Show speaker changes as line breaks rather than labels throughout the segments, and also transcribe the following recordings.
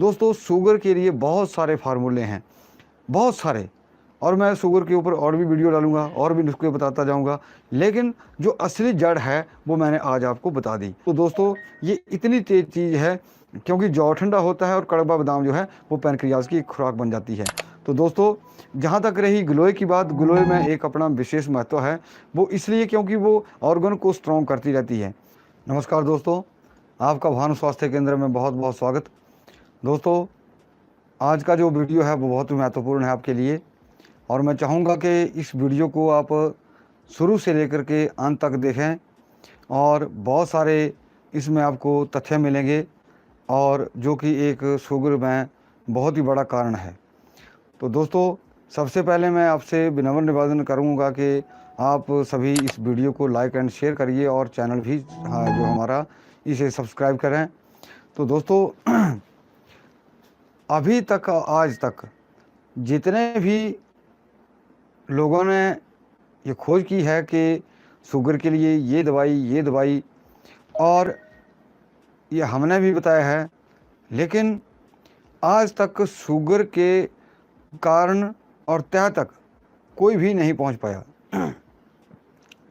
दोस्तों शुगर के लिए बहुत सारे फार्मूले हैं, बहुत सारे, और मैं शुगर के ऊपर और भी वीडियो डालूंगा और भी नुस्खे बताता जाऊंगा, लेकिन जो असली जड़ है वो मैंने आज आपको बता दी। तो दोस्तों ये इतनी तेज चीज़ है क्योंकि जौ ठंडा होता है और कड़वा बादाम जो है वो पैनक्रियाज की एक खुराक बन जाती है। तो दोस्तों जहाँ तक रही गिलोय की बात, गिलोय में एक अपना विशेष महत्व है, वो इसलिए क्योंकि वो ऑर्गन को स्ट्रॉन्ग करती रहती है। नमस्कार दोस्तों, आपका भानु स्वास्थ्य केंद्र में बहुत बहुत स्वागत। दोस्तों आज का जो वीडियो है वो बहुत ही महत्वपूर्ण है आपके लिए, और मैं चाहूँगा कि इस वीडियो को आप शुरू से लेकर के अंत तक देखें, और बहुत सारे इसमें आपको तथ्य मिलेंगे और जो कि एक शुगर में बहुत ही बड़ा कारण है। तो दोस्तों सबसे पहले मैं आपसे विनम्र निवेदन करूँगा कि आप सभी इस वीडियो को लाइक एंड शेयर करिए और चैनल भी जो हमारा इसे सब्सक्राइब करें। तो दोस्तों अभी तक आज तक जितने भी लोगों ने ये खोज की है कि शुगर के लिए ये दवाई और ये हमने भी बताया है, लेकिन आज तक शुगर के कारण और तह तक कोई भी नहीं पहुंच पाया।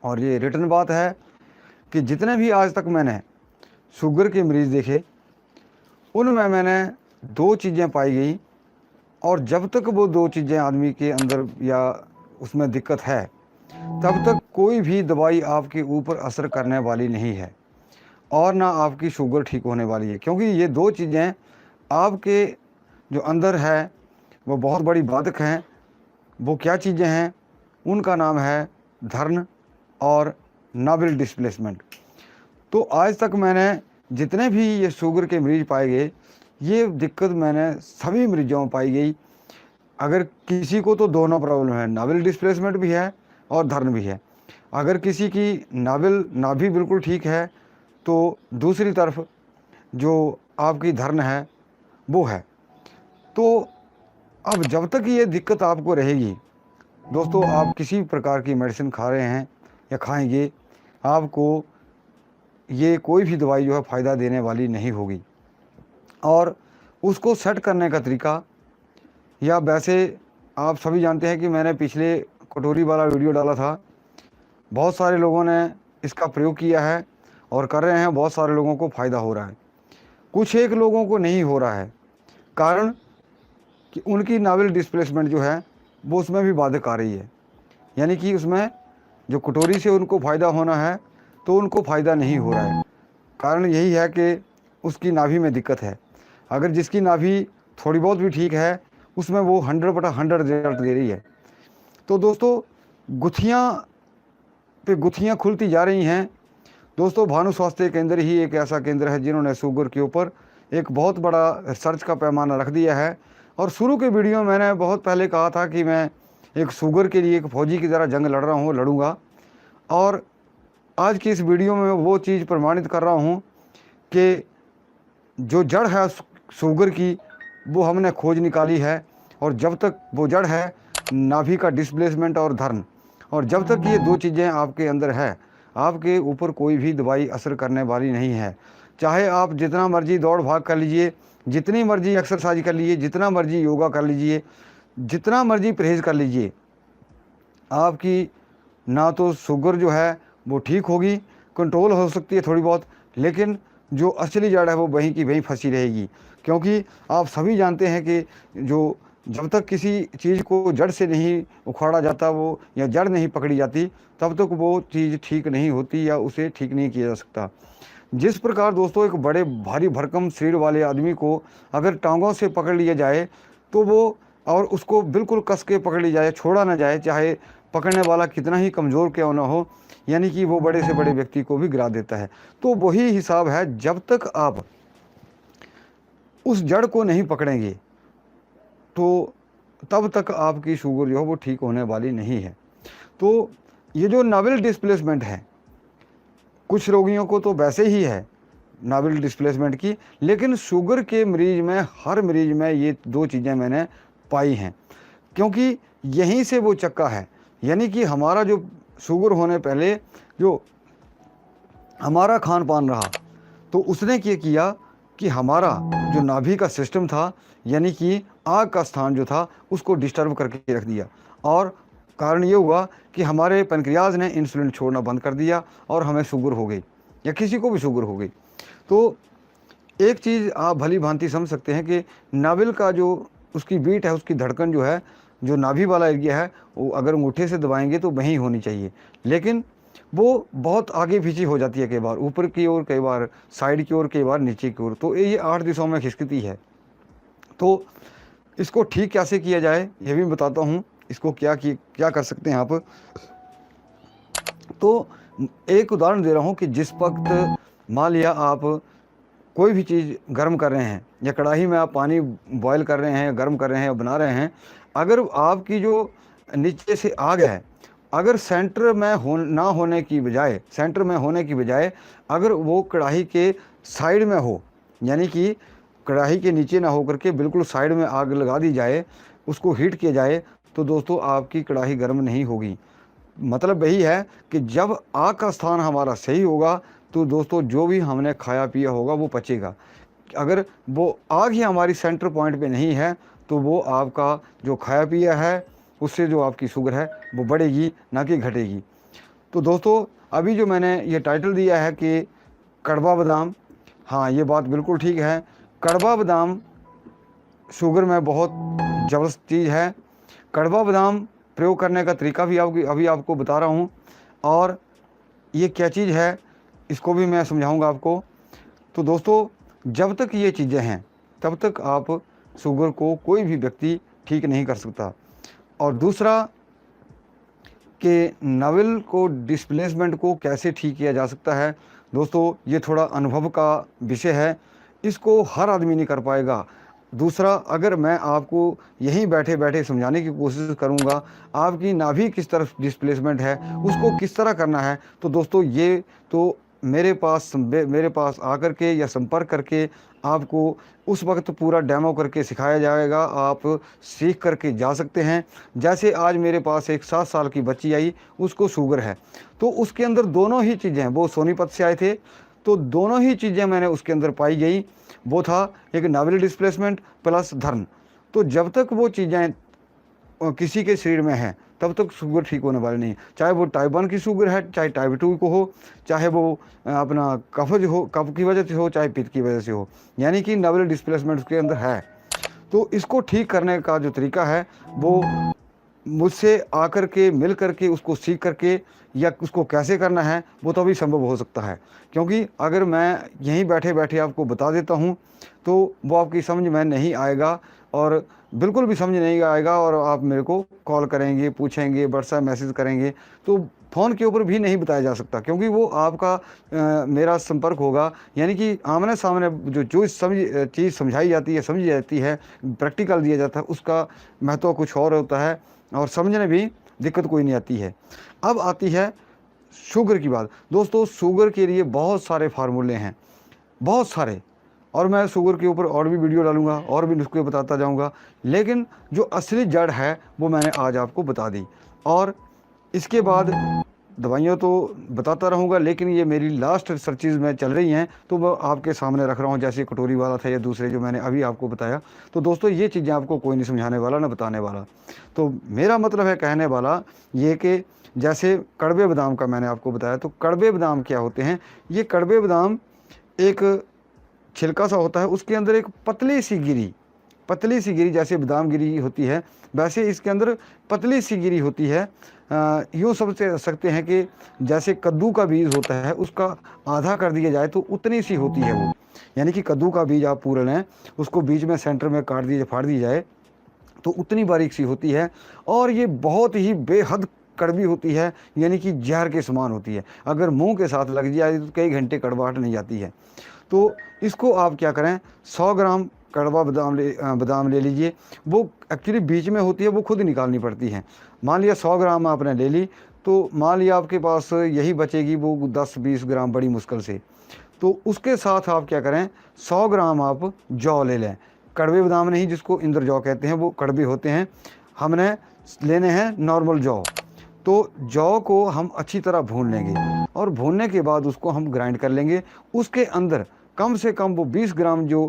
और ये रिटर्न बात है कि जितने भी आज तक मैंने शुगर के मरीज़ देखे उनमें मैंने दो चीज़ें पाई गई, और जब तक वो दो चीज़ें आदमी के अंदर या उसमें दिक्कत है तब तक कोई भी दवाई आपके ऊपर असर करने वाली नहीं है और ना आपकी शुगर ठीक होने वाली है, क्योंकि ये दो चीज़ें आपके जो अंदर है वो बहुत बड़ी बाधक हैं। वो क्या चीज़ें हैं? उनका नाम है धर्न और नाभिल डिस्प्लेसमेंट। तो आज तक मैंने जितने भी ये शुगर के मरीज पाए गए, ये दिक्कत मैंने सभी मरीजों में पाई गई। अगर किसी को तो दोनों प्रॉब्लम है, नाभिल डिस्प्लेसमेंट भी है और धर्न भी है। अगर किसी की नाभि बिल्कुल ठीक है तो दूसरी तरफ जो आपकी धर्न है वो है। तो अब जब तक ये दिक्कत आपको रहेगी दोस्तों, आप किसी प्रकार की मेडिसिन खा रहे हैं या खाएंगे, आपको ये कोई भी दवाई जो है फ़ायदा देने वाली नहीं होगी। और उसको सेट करने का तरीका, या वैसे आप सभी जानते हैं कि मैंने पिछले कटोरी वाला वीडियो डाला था, बहुत सारे लोगों ने इसका प्रयोग किया है और कर रहे हैं, बहुत सारे लोगों को फ़ायदा हो रहा है। कुछ एक लोगों को नहीं हो रहा है, कारण कि उनकी नाभिल डिस्प्लेसमेंट जो है वो उसमें भी बाधक आ रही है, यानी कि उसमें जो कटोरी से उनको फ़ायदा होना है तो उनको फ़ायदा नहीं हो रहा है। कारण यही है कि उसकी नाभि में दिक्कत है। अगर जिसकी नाभि थोड़ी बहुत भी ठीक है उसमें वो 100/100 रिजल्ट दे रही है। तो दोस्तों गुत्थियाँ पे गुत्थियाँ खुलती जा रही हैं। दोस्तों भानु स्वास्थ्य केंद्र ही एक ऐसा केंद्र है जिन्होंने शुगर के ऊपर एक बहुत बड़ा रिसर्च का पैमाना रख दिया है। और शुरू के वीडियो में मैंने बहुत पहले कहा था कि मैं एक शुगर के लिए एक फौजी की तरह जंग लड़ रहा हूँ, लड़ूंगा, और आज की इस वीडियो में वो चीज़ प्रमाणित कर रहा हूँ कि जो जड़ है शुगर की वो हमने खोज निकाली है। और जब तक वो जड़ है नाभि का डिस्प्लेसमेंट और धर्न, और जब तक ये दो चीज़ें आपके अंदर है, आपके ऊपर कोई भी दवाई असर करने वाली नहीं है। चाहे आप जितना मर्जी दौड़ भाग कर लीजिए, जितनी मर्जी एक्सरसाइज कर लीजिए, जितना मर्जी योगा कर लीजिए, जितना मर्जी परहेज़ कर लीजिए, आपकी ना तो शुगर जो है वो ठीक होगी, कंट्रोल हो सकती है थोड़ी बहुत, लेकिन जो असली जड़ है वो वहीं की वहीं फंसी रहेगी। क्योंकि आप सभी जानते हैं कि जो जब तक किसी चीज़ को जड़ से नहीं उखाड़ा जाता वो, या जड़ नहीं पकड़ी जाती, तब तक वो चीज़ ठीक नहीं होती या उसे ठीक नहीं किया जा सकता। जिस प्रकार दोस्तों एक बड़े भारी भरकम शरीर वाले आदमी को अगर टांगों से पकड़ लिया जाए तो वो, और उसको बिल्कुल कस के पकड़ लिया जाए, छोड़ा ना जाए, चाहे पकड़ने वाला कितना ही कमज़ोर क्यों ना हो, यानी कि वो बड़े से बड़े व्यक्ति को भी गिरा देता है। तो वही हिसाब है, जब तक आप उस जड़ को नहीं पकड़ेंगे तो तब तक आपकी शुगर जो है वो ठीक होने वाली नहीं है। तो ये जो नाभिल डिस्प्लेसमेंट है, कुछ रोगियों को तो वैसे ही है नाभिल डिस्प्लेसमेंट की, लेकिन शुगर के मरीज में, हर मरीज में ये दो चीज़ें मैंने पाई हैं, क्योंकि यहीं से वो चक्का है। यानी कि हमारा जो शुगर होने पहले जो हमारा खान पान रहा, तो उसने क्या किया कि हमारा जो नाभि का सिस्टम था, यानी कि आग का स्थान जो था, उसको डिस्टर्ब करके रख दिया। और कारण ये हुआ कि हमारे पैनक्रियाज ने इंसुलिन छोड़ना बंद कर दिया और हमें शुगर हो गई, या किसी को भी शुगर हो गई। तो एक चीज़ आप भली भांति समझ सकते हैं कि नाभिल का जो उसकी बीट है, उसकी धड़कन जो है, जो नाभि वाला एरिया है, वो अगर अंगूठे से दबाएंगे तो वहीं होनी चाहिए, लेकिन वो बहुत आगे पीछे हो जाती है, कई बार ऊपर की ओर, कई बार साइड की ओर, कई बार नीचे की ओर। तो ये 8 दिशाओं में खिसकती है। तो इसको ठीक कैसे किया जाए ये भी बताता हूँ। इसको क्या कर सकते हैं आप। तो एक उदाहरण दे रहा हूँ कि जिस वक्त मान लिया आप कोई भी चीज़ गर्म कर रहे हैं, या कढ़ाई में आप पानी बॉयल कर रहे हैं, गर्म कर रहे हैं, बना रहे हैं, अगर आपकी जो नीचे से आग है, अगर सेंटर में ना होने की बजाय, सेंटर में होने की बजाय अगर वो कढ़ाई के साइड में हो, यानी कि कढ़ाई के नीचे ना होकर के बिल्कुल साइड में आग लगा दी जाए, उसको हीट किया जाए, तो दोस्तों आपकी कढ़ाई गर्म नहीं होगी। मतलब यही है कि जब आग का स्थान हमारा सही होगा तो दोस्तों जो भी हमने खाया पिया होगा वो पचेगा। अगर वो आग ही हमारी सेंटर पॉइंट पे नहीं है तो वो आपका जो खाया पिया है उससे जो आपकी शुगर है वो बढ़ेगी, ना कि घटेगी। तो दोस्तों अभी जो मैंने ये टाइटल दिया है कि कड़वा बादाम, हाँ ये बात बिल्कुल ठीक है। कड़वा बादाम शुगर में बहुत ज़बरदस्त चीज़ है। कड़वा बादाम प्रयोग करने का तरीका भी अभी आपको बता रहा हूँ, और ये क्या चीज़ है इसको भी मैं समझाऊंगा आपको। तो दोस्तों जब तक ये चीज़ें हैं तब तक आप शुगर को कोई भी व्यक्ति ठीक नहीं कर सकता। और दूसरा कि नावल को डिस्प्लेसमेंट को कैसे ठीक किया जा सकता है, दोस्तों ये थोड़ा अनुभव का विषय है, इसको हर आदमी नहीं कर पाएगा। दूसरा, अगर मैं आपको यहीं बैठे बैठे समझाने की कोशिश करूंगा आपकी नाभि किस तरफ डिस्प्लेसमेंट है, उसको किस तरह करना है, तो दोस्तों ये तो मेरे पास आकर के या संपर्क करके आपको उस वक्त पूरा डेमो करके सिखाया जाएगा, आप सीख करके जा सकते हैं। जैसे आज मेरे पास एक 7 साल की बच्ची आई, उसको शुगर है, तो उसके अंदर दोनों ही चीज़ें, वो सोनीपत से आए थे, तो दोनों ही चीज़ें मैंने उसके अंदर पाई गई। वो था एक नाभि डिस्प्लेसमेंट प्लस धर्म। तो जब तक वो चीज़ें किसी के शरीर में है तब तक शुगर ठीक होने वाली नहीं, चाहे वो टाइप 1 की शुगर है, चाहे टाइप 2 को हो, चाहे वो अपना कफज हो, कफ की वजह से हो, चाहे पित्त की वजह से हो, यानी कि नाभि डिस्प्लेसमेंट उसके अंदर है। तो इसको ठीक करने का जो तरीका है वो मुझसे आकर के मिल करके उसको सीख करके, या उसको कैसे करना है वो तभी संभव हो सकता है। क्योंकि अगर मैं यहीं बैठे बैठे आपको बता देता हूँ तो वो आपकी समझ में नहीं आएगा, और बिल्कुल भी समझ नहीं आएगा, और आप मेरे को कॉल करेंगे, पूछेंगे, व्हाट्सएप मैसेज करेंगे, तो फ़ोन के ऊपर भी नहीं बताया जा सकता, क्योंकि वो आपका मेरा संपर्क होगा, यानी कि आमने सामने जो चीज़ समझाई जाती है, समझी जाती है, प्रैक्टिकल दिया जाता है, उसका महत्व कुछ और होता है, और समझने भी दिक्कत कोई नहीं आती है। अब आती है शुगर की बात। दोस्तों शुगर के लिए बहुत सारे फार्मूले हैं, बहुत सारे, और मैं शुगर के ऊपर और भी वीडियो डालूंगा और भी नुस्खे बताता जाऊंगा, लेकिन जो असली जड़ है वो मैंने आज आपको बता दी। और इसके बाद दवाइयाँ तो बताता रहूँगा, लेकिन ये मेरी लास्ट रिसर्चेज में चल रही हैं, तो वो आपके सामने रख रहा हूँ, जैसे कटोरी वाला था या दूसरे जो मैंने अभी आपको बताया। तो दोस्तों ये चीज़ें आपको कोई नहीं समझाने वाला, ना बताने वाला। तो मेरा मतलब है कहने वाला ये कि जैसे कड़वे बादाम का मैंने आपको बताया, तो कड़वे बादाम क्या होते हैं, ये कड़वे बादाम एक छिलका सा होता है, उसके अंदर एक पतली सी गिरी जैसे बादाम गिरी होती है, वैसे इसके अंदर पतली सी गिरी होती है। यूँ समझ सकते हैं कि जैसे कद्दू का बीज होता है, उसका आधा कर दिया जाए तो उतनी सी होती है वो, यानी कि कद्दू का बीज आप पूरा लें, उसको बीच में सेंटर में फाड़ दी जाए तो उतनी बारीक सी होती है, और ये बहुत ही बेहद कड़वी होती है, यानी कि जहर के समान होती है। अगर मुंह के साथ लग जाए तो कई घंटे कड़वाहट नहीं जाती है। तो इसको आप क्या करें, 100 ग्राम कड़वा बादाम ले लीजिए। वो एक्चुअली बीच में होती है, वो खुद निकालनी पड़ती है। मान लिया 100 ग्राम आपने ले ली, तो मान लिया आपके पास यही बचेगी वो 10-20 ग्राम बड़ी मुश्किल से। तो उसके साथ आप क्या करें, 100 ग्राम आप जौ ले लें। कड़वे बादाम नहीं, जिसको इंद्र जौ कहते हैं, वो कड़वे होते हैं। हमने लेने हैं नॉर्मल जौ। तो जौ को हम अच्छी तरह भून लेंगे, और भूनने के बाद उसको हम ग्राइंड कर लेंगे। उसके अंदर कम से कम वो 20 ग्राम जो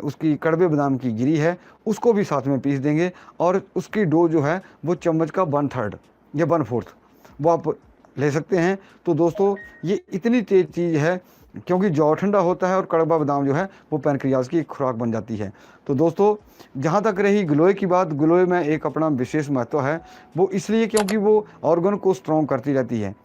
उसकी कड़वे बादाम की गिरी है उसको भी साथ में पीस देंगे, और उसकी डो जो है वो चम्मच का 1/3 या 1/4 वो आप ले सकते हैं। तो दोस्तों ये इतनी तेज़ चीज़ है, क्योंकि जौ ठंडा होता है और कड़वा बादाम जो है वो पैनक्रियाज की एक खुराक बन जाती है। तो दोस्तों जहाँ तक रही गिलोय की बात, गिलोय में एक अपना विशेष महत्व है, वो इसलिए क्योंकि वो ऑर्गन को स्ट्रॉन्ग करती रहती है।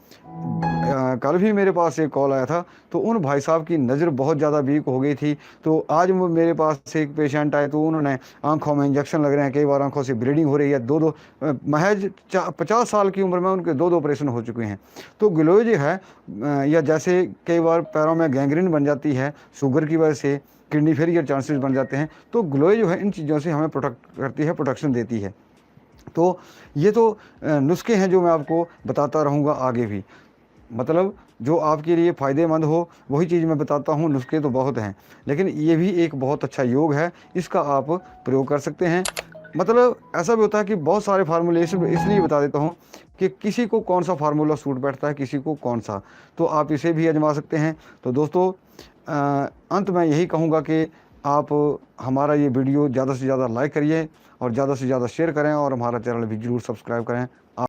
कल भी मेरे पास एक कॉल आया था, तो उन भाई साहब की नज़र बहुत ज़्यादा वीक हो गई थी। तो आज वो मेरे पास एक पेशेंट आए, तो उन्होंने आंखों में इंजेक्शन लग रहे हैं, कई बार आंखों से ब्लीडिंग हो रही है, दो महज 50 साल की उम्र में उनके 2 ऑपरेशन हो चुके हैं। तो गिलोय जो है या जैसे कई बार पैरों में गैंग्रीन बन जाती है शुगर की वजह से, किडनी फेलियर चांसेस बन जाते हैं, तो गिलोय जो है इन चीज़ों से हमें प्रोटेक्ट करती है, प्रोटेक्शन देती है। तो ये तो नुस्खे हैं जो मैं आपको बताता रहूँगा आगे भी। मतलब जो आपके लिए फ़ायदेमंद हो वही चीज़ मैं बताता हूँ, नुस्खे तो बहुत हैं, लेकिन ये भी एक बहुत अच्छा योग है, इसका आप प्रयोग कर सकते हैं। मतलब ऐसा भी होता है कि बहुत सारे फार्मूले इसलिए बता देता हूँ कि किसी को कौन सा फार्मूला सूट बैठता है, किसी को कौन सा, तो आप इसे भी आजमा सकते हैं। तो दोस्तों अंत में यही कहूँगा कि आप हमारा ये वीडियो ज़्यादा से ज़्यादा लाइक करिए और ज़्यादा से ज़्यादा शेयर करें, और हमारा चैनल भी ज़रूर सब्सक्राइब करें।